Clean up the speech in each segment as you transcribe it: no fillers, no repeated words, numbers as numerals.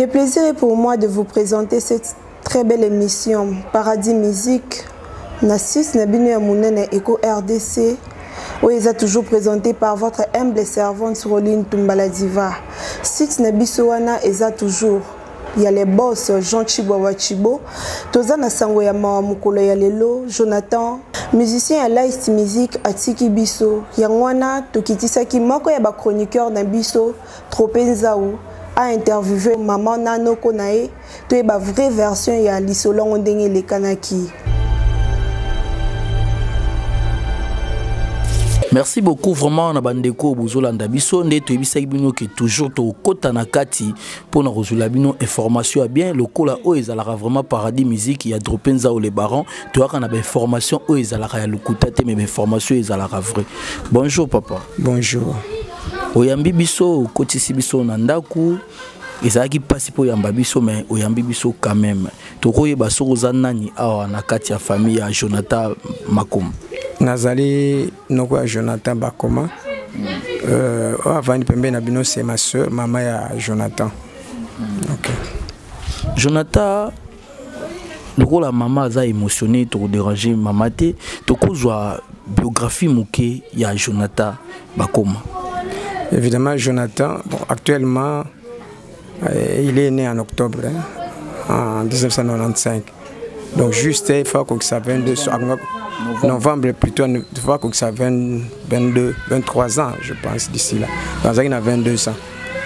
Le plaisir est pour moi de vous présenter cette très belle émission Paradis Musique. Nassis Nabinu Yamounene Eco RDC. Où ils a toujours présenté par votre humble servante Roline Tumbala Diva. Site Nabisowana Eza toujours. Il y a les boss Jean Chibawa Chibo, Tozana Sangoya Mukolo Yalelo, Jonathan, musicien à Light Music Atiki Biso, Yangwana, Tokitisaki Moko Yaba chroniqueur Nabiso, Tropenzaou, a interviewé Maman Nano Konae, to eba vraie version ya Lisolong Ondenge le Kanaki. Merci beaucoup vraiment na bandeko bozolanda biso nde toyebisaki bino ke toujours to kota na kati pona kozula bino information ya bien lokola o ezalaka vraiment Paradis Musique ya Dropenza ou les barons toyaka na ba information o ezalaka ya lokuta te mais information ezalaka vrai. Bonjour papa. Bonjour. Oyambi biso kotisi biso na ndaku ezalaki pasi po yamba biso mais oyambi biso quand même tokoyeba soko za nani awa na kati ya famille ya Jonathan Makoma. Nazali noko ya Jonathan Bakoma. Avant pembe na bino c'est ma soeur, maman ya Jonathan. OK. Jonathan lokola maman aza émotionné to déranger maman te to kozwa biographie muke ya Jonathan Bakoma. Évidemment Jonathan, bon, actuellement il est né en octobre en 1995. Donc juste il faut que ça 22 novembre plutôt, il faut que ça 22 23 ans je pense d'ici là. Dans il a 22 ans.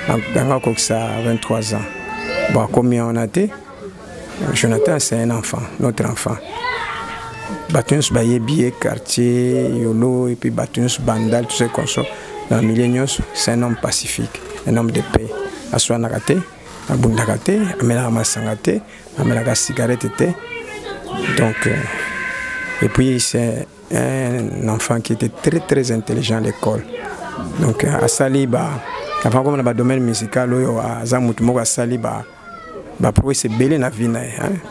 Donc il faut que ça 23 ans. Bon combien on a été? Jonathan c'est un enfant, notre enfant. Batunus Bayebi quartier Yolo et puis Batunus Bandal tout ce qu'on soit dans le milieu c'est un homme pacifique, un homme de paix. Aswa nakate, abundakate, amela masangate, amela cigarette était. Donc et puis c'est un enfant qui était très intelligent à l'école. Donc à Saliba, avant comme dans le domaine musical, à Zamutmo à Saliba, pour c'est belé na vie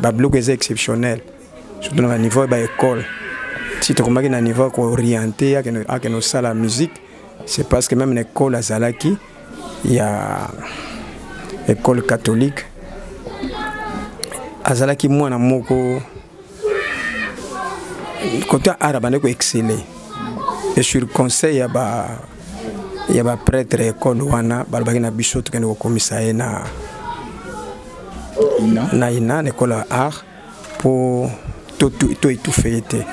ba bloc est exceptionnel. Surtout dans le niveau de l'école. Si tu remarques dans le niveau orienté à que nous ça la musique, c'est parce que même l'école à Zalaki, il y a école catholique. À Zalaki moi na moko côté arabe on est excellé. Et sur conseil il y a prêtre école wana balbagina biso to kende commissariat na ina école art pour tout fêter.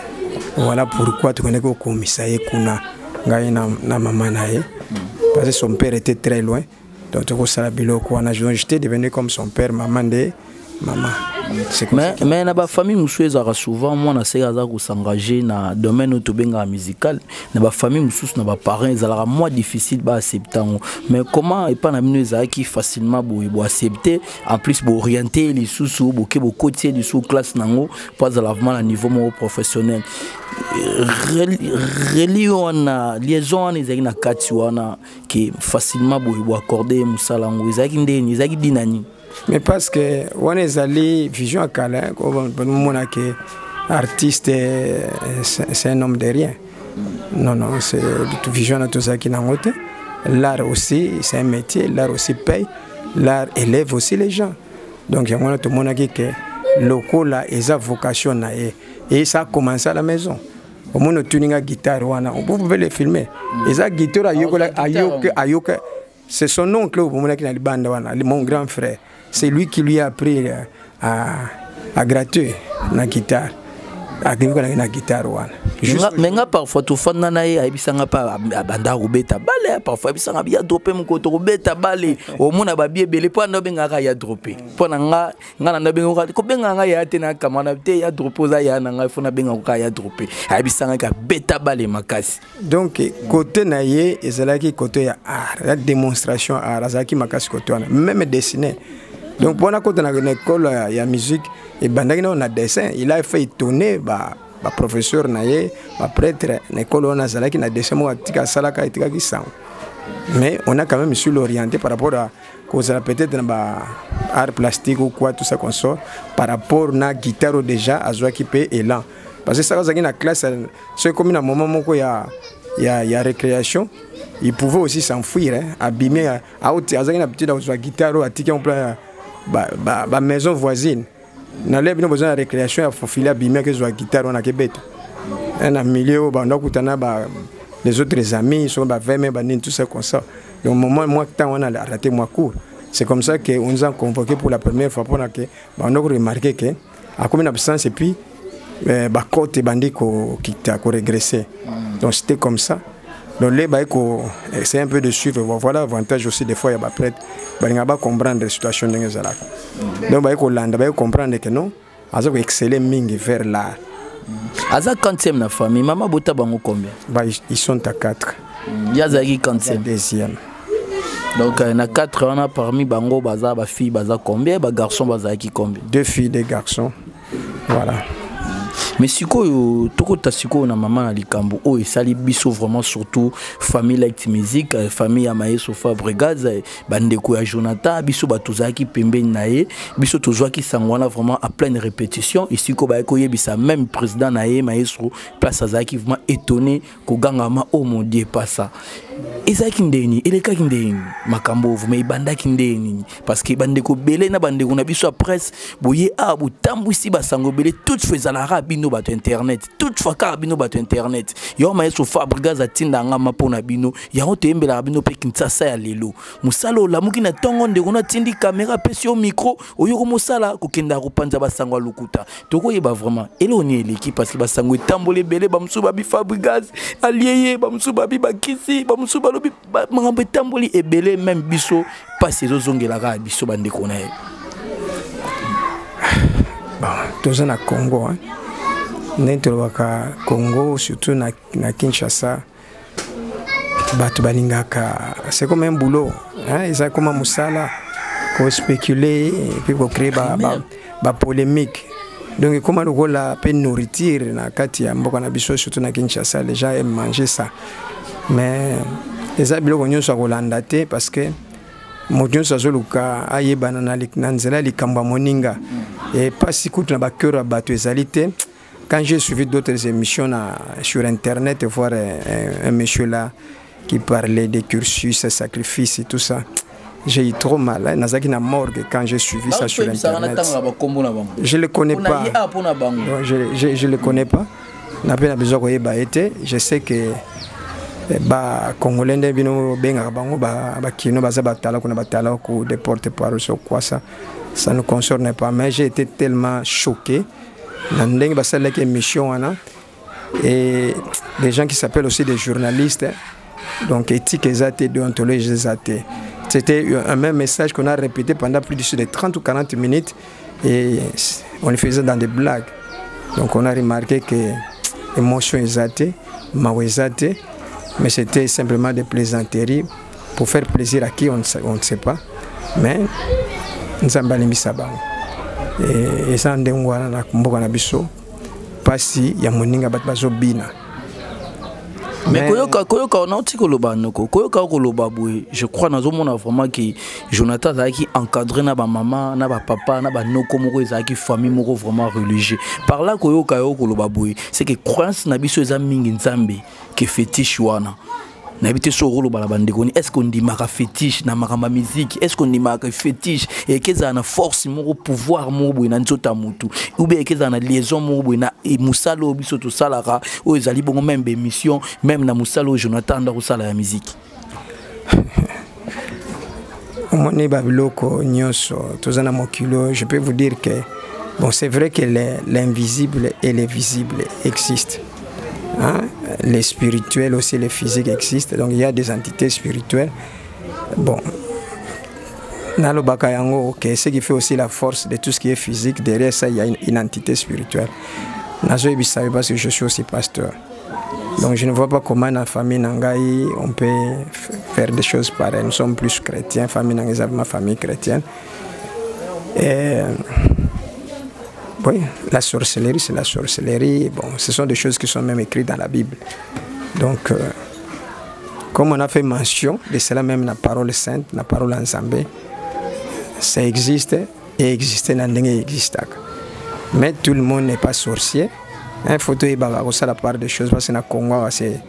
Voilà pourquoi tu connais au commissariat kuna ngai na maman nae parce que son père était très loin. Donc tu sais la biloko wana j'étais devenu comme son père maman de maman. Mais na ba famille musueza souvent moi na seka za ko s'engager na domaine autobenga musical na ba famille mususu na ba parents ezalaka moins difficile ba accepter mais comment et pas na mino ezalaki facilement bo accepter en plus bo orienter les sous bo ke bo côté du sous classe nango pas vraiment à niveau professionnel religion na liaison na ezaki na kati wana ki facilement bo accorder musala ngo ezaki ndeni ezaki dinani. Mais parce que on est allé vision à Calais, comme on a que artiste c'est un homme de rien. Non c'est vision à tout ça qui n'a pas. L'art aussi c'est un métier, l'art aussi paye, l'art élève aussi les gens. Donc on a tout le monde qui que local là et sa vocation là et ça a commencé à la maison. Au moins tuning à guitare vous pouvez le filmer. Et sa guitare ayoka c'est son oncle au moment qui a le bande mon grand frère. C'est lui qui lui a appris à gratter la guitare. La guitare. Mais parfois, tu fais des pas banda rubeta balé. Parfois, tu fais des dropé mon côté rubeta balé. Au moins, tu as bien belé. Pour nous, ben ya dropé. Pour nous, ngana ben ngara. Ko ben ngara ya tena kamana te ya dropo za ya nanga. Faut na ben ngara ya dropé. Abi sanga ka beta balé makasi. Donc côté naie, ezalaki côté ya art, la démonstration art, azaki makasi côté wana. Même dessiner. Donc pour quand on a une école il y a musique et bandagina on a dessin, il a fait étonner professeur naie, prêtre l'école on a ça qui na dessin moi tika salaka tika qui sang. Mais on a quand même su l'orienter par rapport à cause peut-être dans art plastique ou quoi tout ça qu'on sort par rapport na guitare déjà à joie qui peut élan. Parce que ça dans la classe c'est comme un moment où il y a récréation. Il pouvait aussi s'enfuir, abîmer à haute. Azaki na petite guitare, à ticket en plein ba maison voisine. Na les bino besoin de récréation, il faut filer à bimé que soit guitare on a Québec. Un milieu banda kutana les autres amis sont ba vraiment ba tout ça comme ça. Donc au moment moi quand on a raté moi cours. C'est comme ça qu'on nous a convoqué pour la première fois pour que on a remarqué que à comme une absence et puis ba côté bandi qui t'a régressé. Donc c'était comme ça. Donc les c'est un peu de suivre. Voilà l'avantage aussi des fois il y a prêtre ba comprendre la situation de ngezala. Donc ba landa ba comprendre que non, azo exceller mingi vers l'art. Aza quantième na famille, maman bota bango combien? Ils sont à 4. Yazaki quantième. Deuxième. Donc on a 4 on a parmi bango baza ba fille baza combien, ba garçon baza qui combien? 2 filles, 2 garçons. Voilà. Mais sikoyo toko ta sikoyo na maman na likambo o esali biso vraiment surtout famille like musique famille ya Maïs Sofa Brigade bandeko ya Jonathan biso batozaki pembeni na ye biso tozwaki sangwana vraiment à pleine répétition ici ko ba ko yebisa même président na ye Maestro place azaki vraiment étonné ko gangama oh mon Dieu pas ça ezaki ndeni eleka kindeni makambo vuma ibandaki ndeni parce que bandeko belé na bandeko na biso presse boye a butambwisi basango belé toute faisala bino bato internet toute fois ka bino bato internet yo Maïs Sofa Brigade atinda ngama pona bino ya otembela bino pe Kinshasa ya lelo musalo la muki na tongo ndeko na tindi caméra pesio micro oyo ko musala ko kenda ko panza basango lukuta toko yeba vraiment eloni eleki parce que basango etambole belé ba musuba bi Brigade allié ba musuba bi bakisi ba musuba lobi mangambo etamboli ebele même biso passe zozongela ka biso bandeko na ye. Bon, tous en Congo, hein. N'entendons Congo, surtout na Kinshasa. C'est comme un boulot, hein. Ils ont comme un moussala, pour spéculer, puis pour créer ba polémique. Donc comment le rôle la peine nourriture na Katia, mbokana biso surtout na Kinshasa, les gens aiment manger ça. Mais les habitants ont sont relandatés parce que Modio Sazoluka aye banana nanzela likamba moninga et pas si coûte na bakeur bato ezalité. Quand j'ai suivi d'autres émissions sur internet voir un monsieur là qui parlait des cursus, sacrifices et tout ça, j'ai eu trop mal. Nazaki na morgue quand j'ai suivi ça sur internet. Je le connais pas. Je le connais pas. N'a pas besoin de yeba été. Je sais que ba congolais bino benga bango ba kino baza batala kuna batala ko de porte-parole sur quoi ça ne concerne pas, mais j'ai été tellement choqué ndenge basala que émission ana et des gens qui s'appellent aussi des journalistes, donc éthique et déontologie et c'était un même message qu'on a répété pendant plus de 30 ou 40 minutes et on le faisait dans des blagues, donc on a remarqué que émotion exatée, mawezate. Mais c'était simplement des plaisanteries pour faire plaisir à qui on ne sait pas. Mais nous avons mis ça. Et ça, on a pas si il y a moninga batbazo bina. Mais koyoka on a aussi koloba noko koyoka koloba boy je crois dans mon vraiment que Jonathan zaki encadré na ba maman na ba papa na ba noko moko zaki famille moko vraiment religieux par là koyoka koloba boy c'est que croyance na biso za mingi nzambe que fétiche wana na bité so rolo bala bandekoni est-ce qu'on dit maka fétiche na maka musique est-ce qu'on dit maka fétiche et que ça na force moko pouvoir moko na nzota mutu ou bien que ça na liaison moko na musalo biso to salara o ezali bongo même émission même na musalo Jonathan nda ko sala ya musique omoni babiloko nyonso tozana mokilo. Je peux vous dire que bon, c'est vrai que l'invisible et les visibles existent. Hein? Les spirituels aussi, les physiques existent, donc il y a des entités spirituelles. Bon, Nalo Bakayango, okay, ce qui fait aussi la force de tout ce qui est physique, derrière ça il y a une entité spirituelle. Nazo Ibisabe parce que je suis aussi pasteur. Donc je ne vois pas comment dans la famille Nangaï on peut faire des choses pareilles. Nous sommes plus chrétiens, famille Nangaï, ma famille chrétienne. Et oui, la sorcellerie, c'est la sorcellerie. Bon, ce sont des choses qui sont même écrites dans la Bible. Donc, comme on a fait mention de cela même la parole sainte, la parole en zambé, ça existe et existe dans le existe. Mais tout le monde n'est pas sorcier. Il faut aussi la part des choses parce que dans le Congo, c'est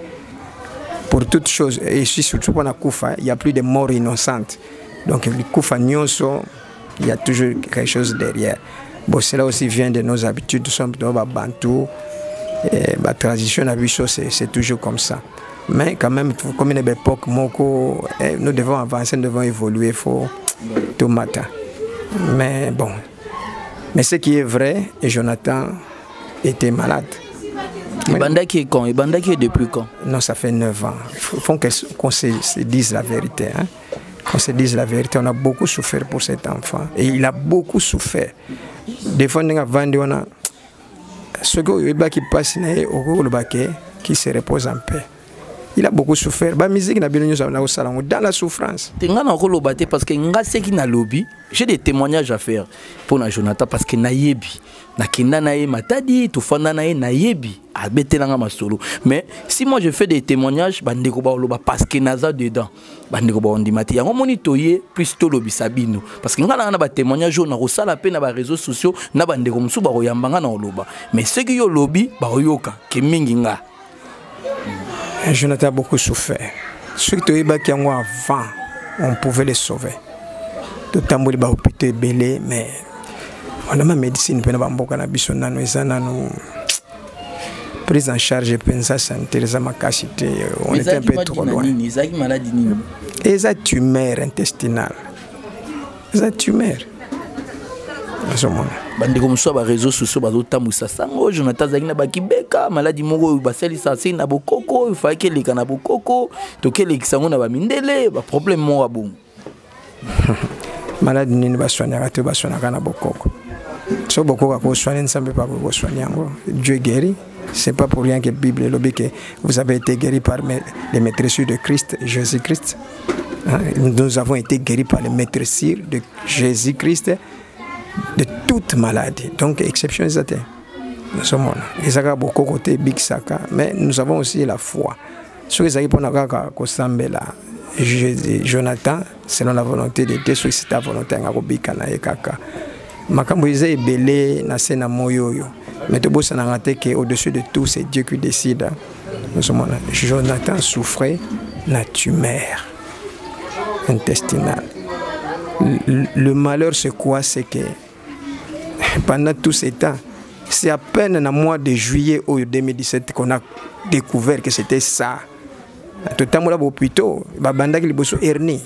pour toutes choses, et surtout pour la Koufa, il n'y a plus de morts innocentes. Donc, les Koufa nyonso, il y a toujours quelque chose derrière. Bon, cela aussi vient de nos habitudes, nous sommes dans Bantou, la tradition c'est toujours comme ça. Mais quand même, comme une époque, nous devons avancer, nous devons évoluer, il faut tout matin. Mais bon, mais ce qui est vrai, et Jonathan était malade. Et Bandaki est quand? Et Bandaki est depuis quand? Non, ça fait 9 ans. Il faut qu'on se dise la vérité. Hein? Qu'on se dise la vérité. On a beaucoup souffert pour cet enfant. Et il a beaucoup souffert. Des fois, on a vendu, on a ce qui passe, qui se repose en paix. Il a beaucoup souffert. La musique dans la souffrance. Parce que j'ai des témoignages à faire pour Jonathan parce que nayebi nakenda naye matadi tufanda naye nayebi abetelanga masolo. Mais si moi je fais des témoignages bandeko ba loba parce que naza dedans bandeko ba ondimati yango moni toye plus to lobi sabino parce que ngana na ba témoignage na ko sala pe na ba réseaux sociaux na bandeko musu ba koyambanga na loba mais ce qui yo lobi ba yoka ke mingi nga. Jonathan a beaucoup souffert. Ceux qui étaient avant, on pouvait les sauver. Tout le temps, il y a hôpital belé, mais on a ma médecine, on a prise en charge, on était un peu trop loin. Et ça tumeur intestinale. Ça tumeur. Bandeko muso ba réseaux sociaux bazotambusa sango Jonathan Zagina bakibeka maladie moko baseli sasi na bokoko il fallait que les kana bokoko to que les sango na ba mindele ba problème mo abon maladie ni ba soigner ate ba soigner kana bokoko so bokoko ko soigner nsambe pas ko soigner ngo Dieu guérit. C'est pas pour rien que la Bible dit que vous avez été guéris par les maîtresses de Christ, Jésus-Christ. Nous avons été guéris par les maîtresses de Jésus-Christ de toute maladie. Donc, exception est athée. Nous sommes là. Beaucoup côté Big Saka, mais nous avons aussi la foi. Ce que ça pour Jonathan, selon la volonté de Dieu, c'est ta volonté de Kaka. Makamboise est belé, nasé na moyoyo. Mais tout ça n'a que au-dessus de tout, c'est Dieu qui décide. Nous sommes là. Jonathan souffrait la tumeur intestinale. Le malheur, c'est quoi? C'est que pendant tout ce temps, c'est à peine dans le mois de juillet 2017 qu'on a découvert que c'était ça. Tout le temps, on a plutôt hernie.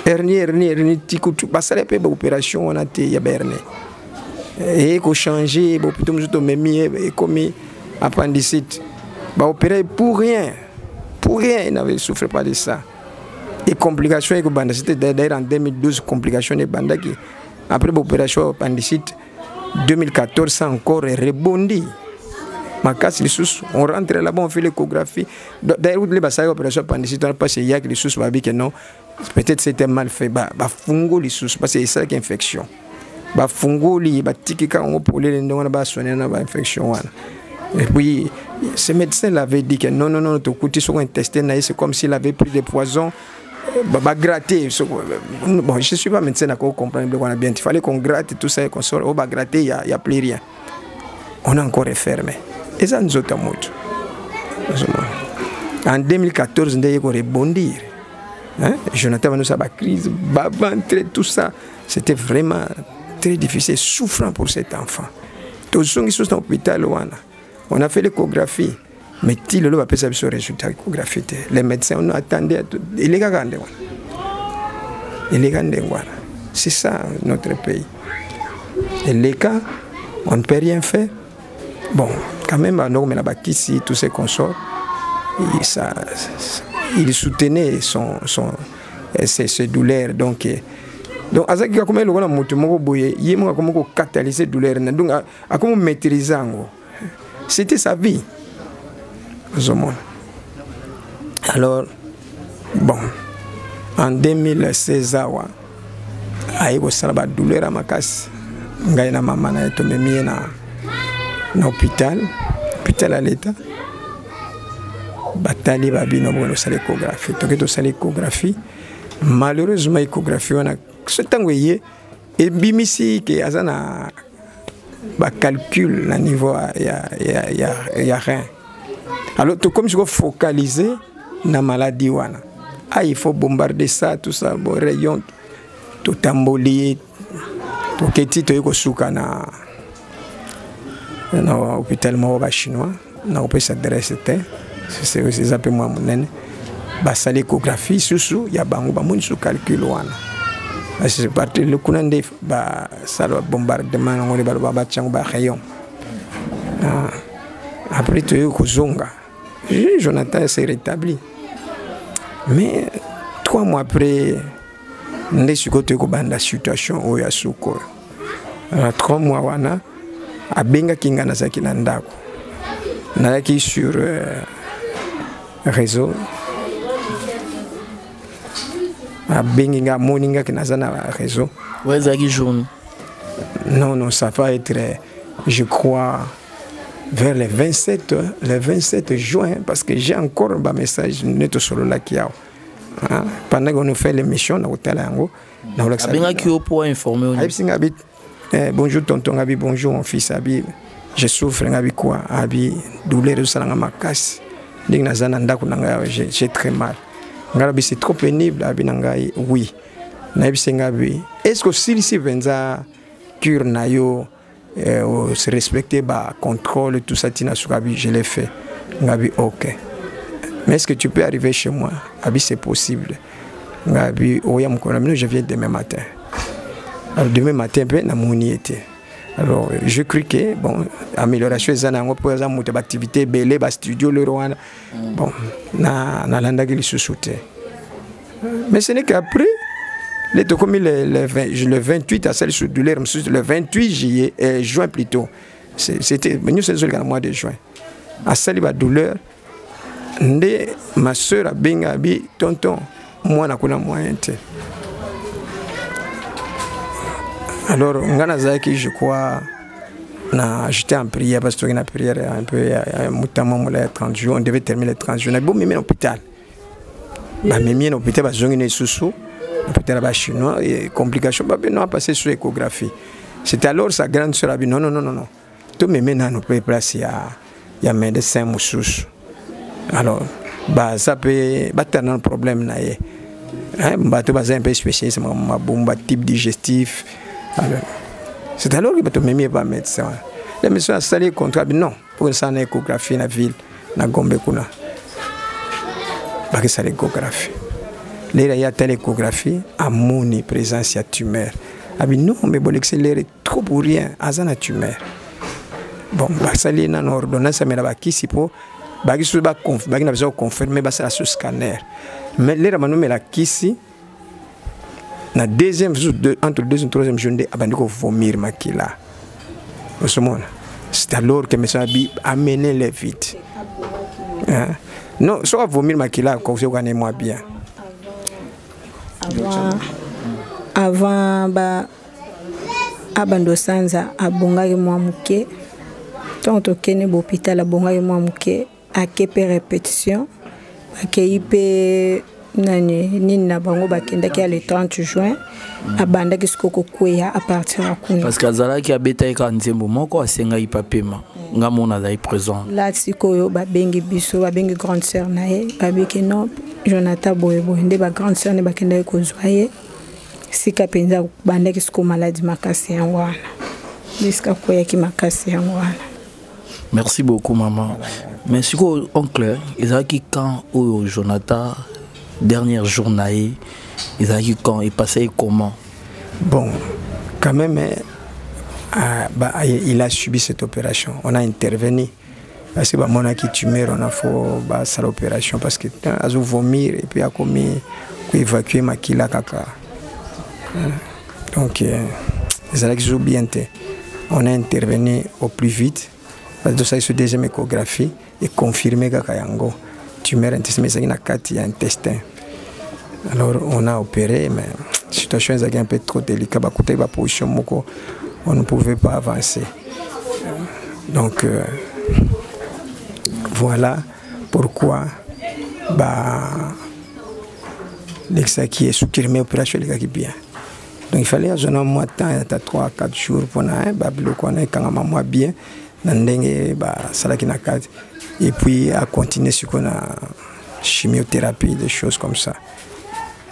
Hernie, tikutu. Parce que l'opération, on a été hernie. Et qu'on change, plutôt nous même commis appendicite. Opéré pour rien. Pour rien, il n'avait souffert pas de ça. Et complications avec Banda, c'était d'ailleurs en 2012, complications de Banda qui, après l'opération appendicite, 2014, ça encore rebondi. Ma casse les sous, on rentre là-bas, on fait l'échographie. D'ailleurs, l'opération appendicite, on a passé hier que les sous, que non, peut-être c'était mal fait. Fungo les sous, parce que c'est ça qui est infection. Fungo, les tikika, on peut les soigner dans l'infection. Et puis, ce médecin l'avait dit que non, ton côté sur l'intestin, c'est comme s'il avait pris des poisons. Gratter. Bon, je ne suis pas médecin, d'accord, comprendre qu'on a bien. Il fallait qu'on gratte tout ça, qu'on sort. Gratter, il n'y a plus rien. On a encore fermé. Et ça nous a moto. En 2014, on a rebondir. Jonathan nous a la crise, ventre, tout ça. C'était vraiment très difficile, souffrant pour cet enfant. Tous ceux qui sont dans l'hôpital, on a fait l'échographie. Mais si le a fait ce résultat de l'échographie, les médecins on attendait. C'est ça notre pays. Et les cas, on ne peut rien faire. Bon, quand même, on a ici, tous ces consorts, il soutenait ses douleurs. Donc, Azaki a comme le moto moko boye, yemo comme catalyser douleur. Donc, a comme maîtriser. C'était sa vie. Alors, bon, en 2016, il y a une douleur à ma casse. Il y a une maman qui est tombée dans l'hôpital à l'État. Batali babi no bono sala échographie. Donc to sala échographie. Malheureusement échographie on a ce temps et bimisi que azana ba calcul na niveau ya rien. Alors tout comme je veux focaliser na maladie wana. Il faut bombarder ça tout ça bon rayon. totamboli toketi toyekosuka na hôpital moko bachinois nakopesa adresse te eza mpe mwa monene basali échographie susu ya bango bamoni su calcul wana kuna nde basala bombardement nango nde baloba batiango barayon après toyei kozonga Jonathan s'est rétabli mais 3 mois après nde sikoyo toyei kobanda situation oyo ya sukoyo 3 mois wana abengaki nga nazalaki na ndako nazalaki sur réseau abengi nga amoni ngaki naza na réseau ezalaki journée non ça va être je crois vers le 27 juin parce que j'ai encore un message neto solo la kiao pendant qu'on fait l'émission na hôtel yango na olaksa abengaki yo pour informer on abi bonjour tonton abi bonjour mon fils abi je souffre ngabi quoi abi douleur de salanga makasi ndenge nazana ndako nanga j'ai très mal ngalabi c'est trop pénible abi nangai oui na bi ngabi est-ce que si venza cure na yo se respecter ba contrôle tout ça tina sukabi je l'ai fait ngabi OK mais est-ce que tu peux arriver chez moi abi c'est possible ngabi oya mukona je viens demain matin. Alors demain matin na moni était alors je cru que bon amélioration ezana pour exemple activité belé ba studio le Rwanda bon na landa ki sous-souté mais ce n'est qu'après les comme le 28 à celle sous douleur le 28 juin plutôt c'était nous c'est le mois de juin à celle ba douleur ndé ma sœur a benga bi tonton moi na kuna moyen te. Alors, je crois, j'étais en prière parce que la prière un peu, les 30 jours, on devait terminer les 30 jours. On a mis à l'hôpital. On a mis à l'hôpital, on a mis l'hôpital chinois et complications. On a passé sur l'échographie. C'était alors sa grande soeur a dit non. Tout me met dans nos places, il y a médecin moussous. Alors, ça peut être un problème. Tu as un peu spécialiste, un type digestif. C'est alors que tu m'as pas médecin. Les médecins ont installé le contrat. Non, pour que ça ait une échographie dans la ville, dans Gombe. Parce que ça l'échographie. Là, il y a telle échographie, à mon présence, il y a tumeur. Non, mais bon, l'accélère est trop pour rien. À ça, la tumeur. Bon, ça y est dans l'ordonnance, mais là, qui s'y peut, il y a besoin de confirmer, c'est la scanner. Mais là, il y a qui s'y na deuxième jour entre le deuxième et le troisième jour abandiko vomir makila c'est alors que monsieur abi amener les vite non soit vomir makila quand vous gagnez moi bien avant ba abando sanza abongaki moi muke tant tokene hôpital abongaki moi muke akepe répétition akeipe nani na bango bakendaki le 30 juin abandaki sikoko kweya à partir ya kuna parce que azalaki abeta ka nzembo moko asenga ipapema ngamona za présent là sikoyo babengi biso babengi grande sœur nae babeki non Jonathan boyebo nde ba grande sœur ne bakendaki kozwa ye sika penza bandaki siko maladie makasi yango wana jusqu'à kweya ki makasi yango wana. Merci beaucoup maman. Mais siko oncle ezalaki quand o Jonathan dernière journée, il passait comment? Bon, quand même, il a subi cette opération. On a intervenu. Parce que mon a qui tumeur, on a fait cette opération parce que a vomir et puis a commis évacuer ma kila kaka. Donc, on a intervenu au plus vite. Parce que ça c'est deuxième échographie et confirmé kaka yango. Tumeur intestin. Alors on a opéré, mais la situation est un peu trop délicate. On ne pouvait pas avancer. Donc voilà pourquoi l'exaki est soukirmé opération est bien. Donc il fallait un mois de temps, 3-4 jours pour nous bien. Et puis à continuer sur la chimiothérapie, des choses comme ça.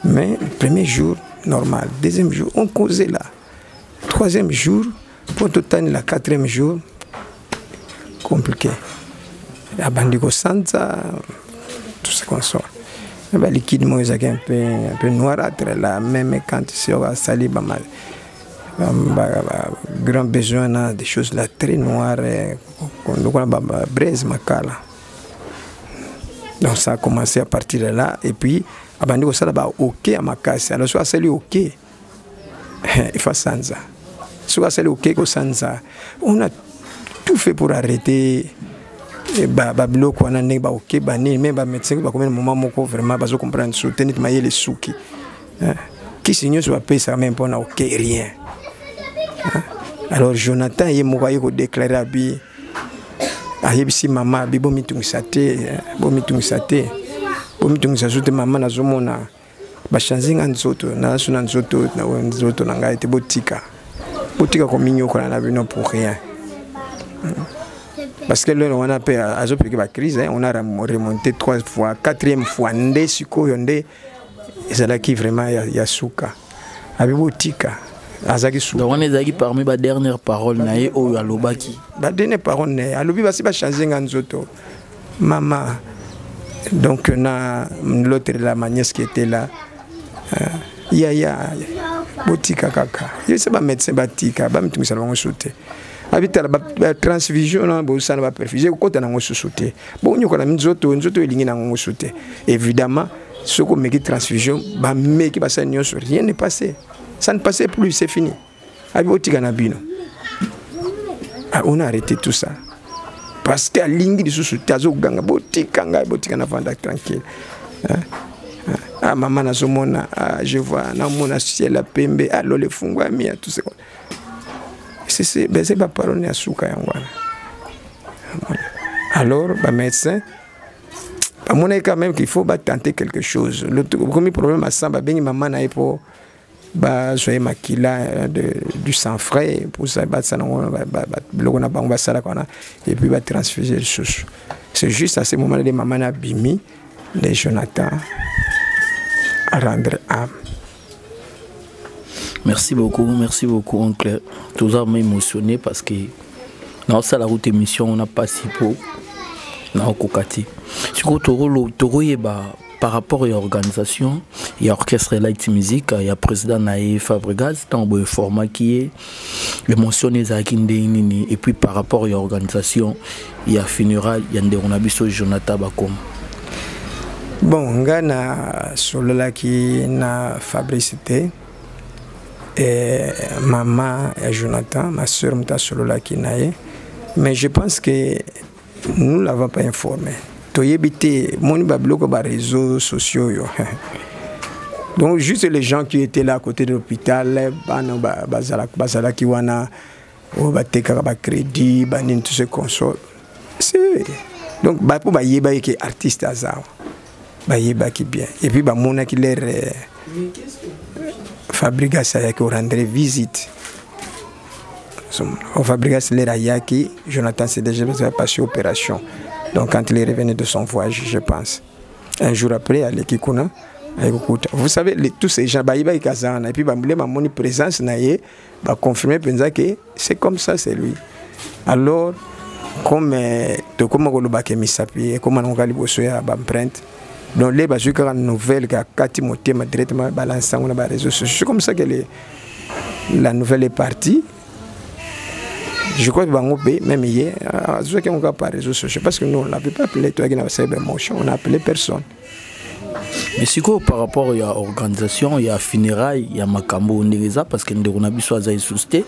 Mais le premier jour, normal. Deuxième jour, on causait là. Troisième jour, pour tout le la quatrième jour, compliqué. La bandigo Santa, tout ce qu'on soit. Le liquide, moi, un peu noirâtre là, même quand sur la salive, grand besoin des choses là très noires, braise macala. Donc ça a commencé à partir de là, et puis abandigo ça là ok à ma casse. Alors soit c'est ok, il faut sanza. Soit c'est ok ko sanza. On a tout fait pour arrêter. Bablo ko na nek ba ok ba ni même ba médecin ba combien moment moko vraiment bazo comprendre soutenir mailler les souki. Qui signe soit payer ça même pas na ok rien. Alors Jonathan il m'a déclaré à bi ayebisi mama bibo mitungisa te mama na zomona ba changer nzoto na suna nzoto na ngai te botika ko minyo ko na bino pour rien. Parce que là, on a fait la crise, on a remonté 3 fois, 4e fois, c'est là qui vraiment y a souka. Abibotika, azaki souka. Donc on est parmi les dernières paroles nae ou alobaki. La dernière parole nae, alobi va pas changer nganzoto. Maman, donc l'autre la ma nièce qui était là, ya botika kaka. Il c'est pas médecin batika, ba mitungi salongo sauter. Habita la transfusion bo ça va perfuser ko tana ngo sosote bo nyoko na nzoto elingi na ngo sote évidemment ce qu'on met transfusion ba meki ba ça rien n'est passé, ça ne passait plus, c'est fini. Abotika na bino on a arrêté tout ça parce que lingi de sosote azo ganga botika na vanda tranquille. Ah maman na somona je vois na mona ciel la pembe allo le fungwa mia tout ça. C'est pas parole à souka yangwana. Alors, le médecin, à mon avis quand même qu'il faut tenter quelque chose. Le premier problème à ça, c'est que maman n'a pas joué makila du sang frais pour ça, et puis va transfuser les choses. C'est juste à ce moment-là que maman a bimi les Jonathan à rendre âme. Merci beaucoup, oncle. Tout ça m'a émotionné parce que dans la route émission, on n'a pas si peu dans le Kokati. Par rapport à l'organisation, il y a l'orchestre Light Music, il y a le président Naïe Fabregas, dans le format qui est émotionné, et puis par rapport à l'organisation, il y a funérailles, il y a un Jonathan Bakom. Bon, on a solo là qui na Fabricité. Et maman et Jonathan, ma soeur, m'a solo là qui naïe. Mais je pense que nous ne l'avons pas informé. Toyebité, mon bablo ba réseaux sociaux. Donc juste les gens qui étaient là à côté de l'hôpital, bazala qui wana, bateka ba crédit, banin tout ce console. C'est donc ba pour ba yeba qui est artiste azar. Ba yeba qui bien. Et puis ba mona qui l'air Fabrigas qui rendrait visite. Au Fabrigas Lerayaki, Jonathan s'est déjà passé opération. Donc quand il est revenu de son voyage, je pense. Un jour après, à l'Ekikuna, vous savez, tous ces gens, et puis ma présence, va confirmer que c'est comme ça, c'est lui. Alors, comme donc les bases de nouvelle directement balancé sur les réseaux sociaux. C'est comme ça que la nouvelle est partie. Je crois que même hier, on a par réseaux sociaux parce que nous on l'avait pas appelé toi qui n'avait pas motion, on a appelé personne. Mais si par rapport à l'organisation, il y a funérailles, il y a makambo ndeza parce que nous avons besoin de souster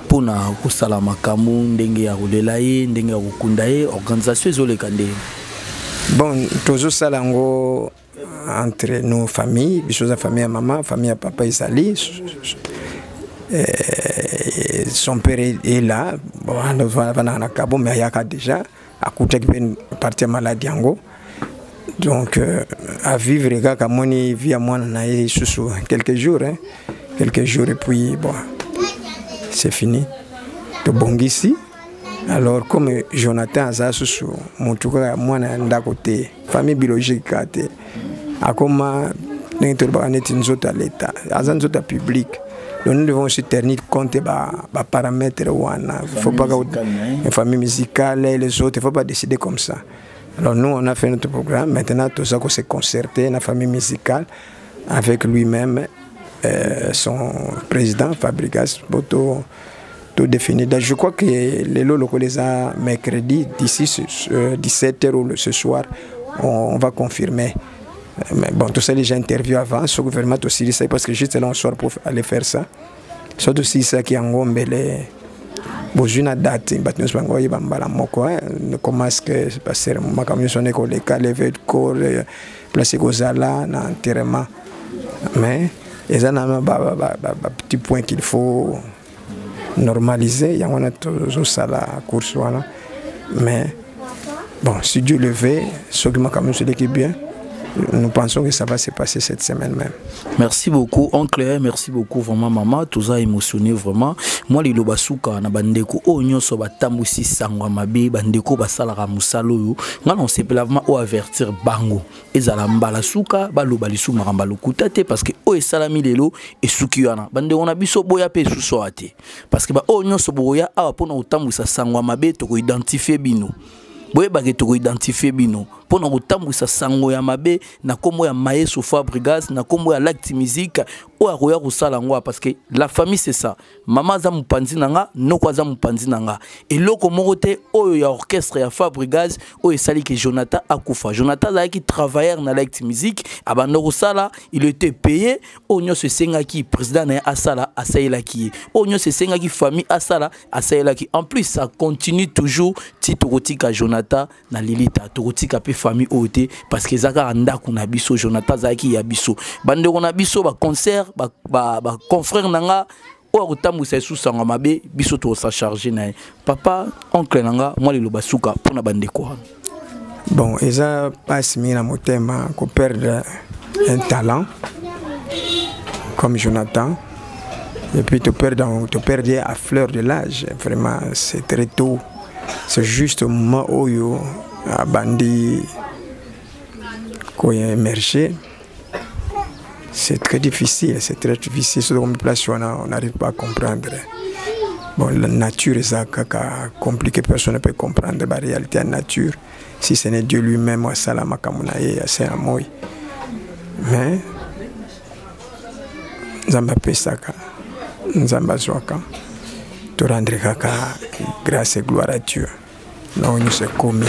pour na kusala makambo ndenge ya rolelaye ndenge ya kukundaye organisation ezole kande. Bon, toujours ça entre nos familles, la famille à maman, la famille à papa Isali. Son père est là, bon, mais il y a déjà, à côté de partir maladie. Donc, à vivre, comme on vit à moi, quelques jours, et puis, bon, c'est fini. De bon ici. Alors, comme Jonathan a sous mon tout cas, moi, d'un côté, famille biologique, à comment nous à l'État, à public. Donc nous devons aussi tenir compte des paramètres. Il ne faut pas une famille musicale et les autres, il ne faut pas décider comme ça. Alors nous, on a fait notre programme. Maintenant, tout ça, on s'est concerté, la famille musicale, avec lui-même, son président, Fabregas, pour tout définir. Je crois que les locaux les a mercredi, d'ici 17h ou ce soir, on va confirmer. Mais bon, tout ça, les gens interviewent avant, ce gouvernement aussi, parce que juste là, on sort pour aller faire ça. Surtout si ça qui est en gros, mais une date, comment est-ce que c'est passé? Je suis allé à lever de corps, placer Gozala, l'enterrement. Mais il y a un petit point qu'il faut normaliser. Il y a toujours ça la course. Mais bon, si Dieu le veut, ce qui m'a quand même l'équipe bien. Nous pensons que ça va se passer cette semaine même. Merci beaucoup, oncle. Merci beaucoup, vraiment, maman. Tout ça émotionné, vraiment. Moi, les lobasuka, na bandeko, oh, nyonso batambusi sangwa mabe, bandeko basalara musalo. On s'est vraiment au avertir bango. Ezala mbala suka, baloba lisu maramba lokutate parce que oh esalami lelo et sukiwana. Bandeko on a biso boya pe susoate. Parce que ba oh nyonso boya a pona otambusa sangwa mabe to ko identifier bino. Boye bagé to ko identifier bino. Pona kotambusa sango ya mabe na kombo ya Maestro Fabregas na kombo ya Lact Musique o akoya kosala ngwa parce que la famille c'est ça. Maman za mupanzi nanga noko za mupanzi nanga eloko moko te oyo ya orchestre ya Fabregas o esali que Jonathan akufa. Jonathan za ki travailleur na Lact Musique abando kosala il était payé o nyoso senga ki président na asala asaila ki o nyoso senga ki famille asala asaila ki en plus ça continue toujours ti tokotika Jonathan na Lilita tokotika pe famille ote parce que zaka ndako na biso Jonathan zaki ya biso bande on a biso ba concert ba confrère nanga o kotambusa sous sanga mabe biso to sa charger na papa oncle nanga moi le basuka pona bande quoi. Bon eza passe mina motema ko perdre un talent comme Jonathan et puis te perdre à fleur de l'âge vraiment c'est très tôt. C'est juste au moment où yo a bandi qu'on a émergé. C'est très difficile, sur une place où on n'arrive pas à comprendre. Bon, la nature est compliquée, personne ne peut comprendre la réalité de la nature. Si ce n'est Dieu lui-même, Salama Kamunaye, c'est un mot. Mais, Zamba Pesaka, Zamba Zwaka, te rendre grâce et gloire à Dieu. Non, nous sommes commis.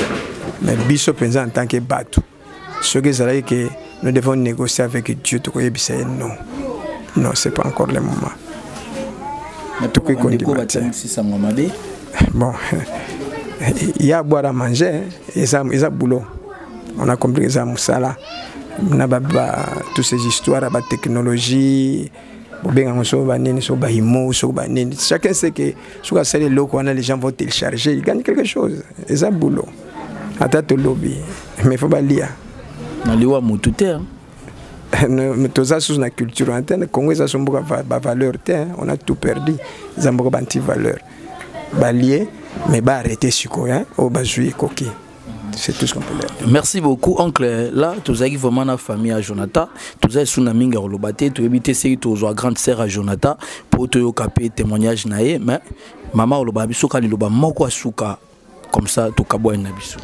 Mais Bisso pense en tant que bateau. Ce que c'est que nous devons négocier avec Dieu. Non, non, ce n'est pas encore le moment. Bon, il y a à boire à manger, et ça boulot. On a compris que ça moussala. On a toutes ces histoires, la technologie. Chacun sait que sur les locaux, les gens vont télécharger, ils gagnent quelque chose. Et ça boulot. Attends le lobby. Mais il faut pas lire. Mais tout ça sur la culture interne, Congo, ça sont beaucoup de valeur. On a tout perdu. Ils ont beaucoup de valeur. Balier, mais arrêter sur quoi, au bas jouer coquille. C'est tout ce qu'on peut dire. Merci beaucoup, oncle. Là, tu as vraiment la famille à Jonathan. Tu as une amie à Rolobate. Tu as évité ces grande sœur à Jonathan pour te caper témoignage naé. Mais maman Oloba biso kali loba moko suka comme ça to kabwa na biso.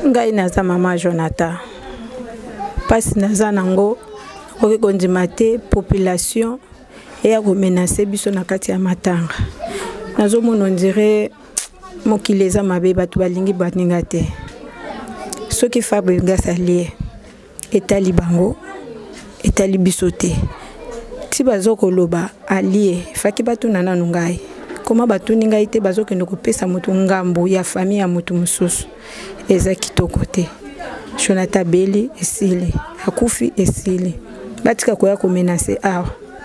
Ngai na za maman Jonathan. Passe na za nango ko kondimate population et a menacer biso na kati ya matanga. Nazo mono ndire mokileza mabe batu balingi baninga te soki Fabregas allié etali bango etali bisote ti bazoko loba allié faki batu nana nungai koma batu ninga ite bazoke ndoko pesa mutu ngambo ya famille ya mutu mususu eza kitoko te Jonathan Beli esili akufi esili batika koya ko menacer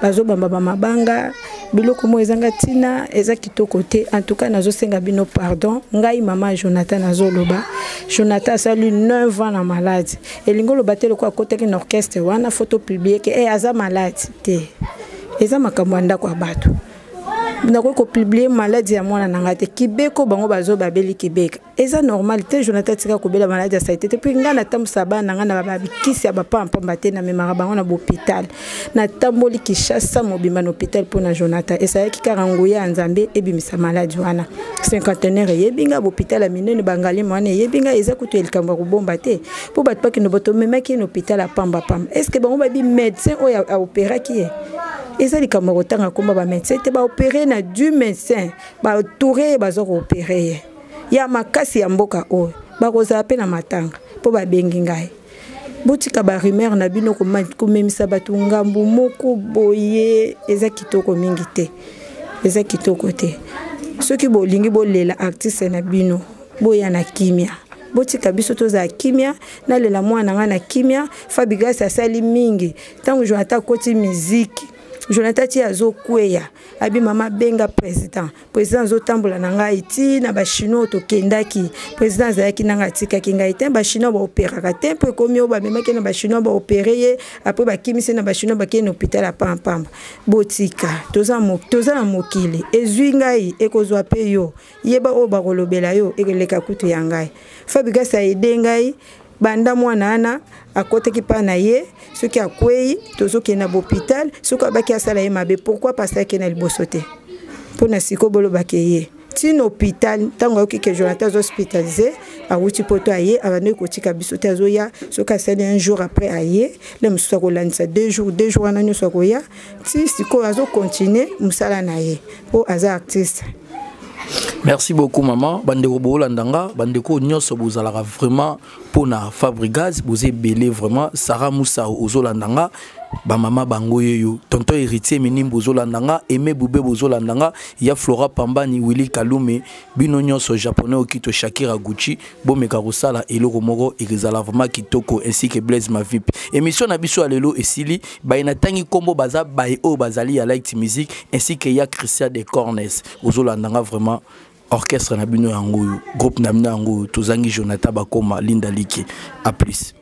bazo bamba mabanga biloko mo ezanga tina eza kitoko te en tout cas nazo senga bino pardon ngai maman Jonathan nazo loba Jonathan salut 9 ans na malade elingo loba te lokwa koteki na orchestre wana photo publique aza malade te eza makambo ndako ya bato nako ko publier maladie ya mwana nanga te kibeko bango bazo babeli kibeka eza normal te Jonathan tika ko bela maladie ya saite te puis ngana tambusa bana ngana babikisi ya bapamba te na memara bango na hôpital na tamboli Kinshasa mobimba na hôpital pona Jonathan esayaki karanguya nzambe ebimisa maladie wana cinquantenaire yebinga hôpital ya minene bangali mwana yebinga eza kutu elikamba kubomba te po bat pa kino boto memaki na hôpital ya pamba est-ce que bango babi médecin oya a opéraki eza likambo kotanga komba ba médecin te ba opérer na du médecin ba touré bazo opérer ya makasi ya mboka oyo ba kozala pe na matanga po ba bengi ngai botika ba rumeur na bino ko memisa batu ngambu moko boye eza kitoko mingi te eza kitoko te soki bolingi bolela artiste na bino boya na kimia botika biso toza kimia na lela mwana nga na kimia Fabigas asali mingi tango Jonathan koti musique Jonathan ti azo kweya abi mama benga président zo tambola na ngai ti na ba chinois to kendaki président zaki na ngati ka kingai te ba chinois ba opérer te pe komi ba memaki na ba chinois ba opérer après ba kimisi na ba chinois ba ke na hôpital a pampamba botika toza na mokili ezwi ngai ekozwa pe yo yeba o ba kolobela yo ekeleka kutu ya ngai Fabigas aide ngai banda mwana ana akoteki pa na ye soki akwei tozoki na hôpital soki abaki asala ye mabe pourquoi parce que na liboso te pona siko bolo bakeye tino hôpital tango yoki ke Jonathan hospitalisé awuti poto aye abano kotika biso te azoya soki asali un jour après aye le mususa kolandisa 2 jours wana nyonso akoya ti siko azo continuer musala na ye po aza artiste. Merci beaucoup maman bandeko bolandanga bandeko nyonso bozalaka vraiment pona Fabrigas boze belé vraiment Sarah Moussa ozolandanga ba mama bango yoyo tonton héritier minimbo ozolandanga Aimé Boubé ozolandanga ya Flora Pambani Willy Kalume bino nyonso japonais okito Shakira Gucci bomeka kosala eloko moko ekezala vraiment kitoko ainsi que Blaise Mavip émission na biso alelo esili baina tangi kombo baza bae o bazali ya Light Music ainsi que ya Christian de Cornes ozolandanga vraiment orchestre na bino yango groupe na bino yango tozangi Jonathan Bakoma Linda Liki a plus.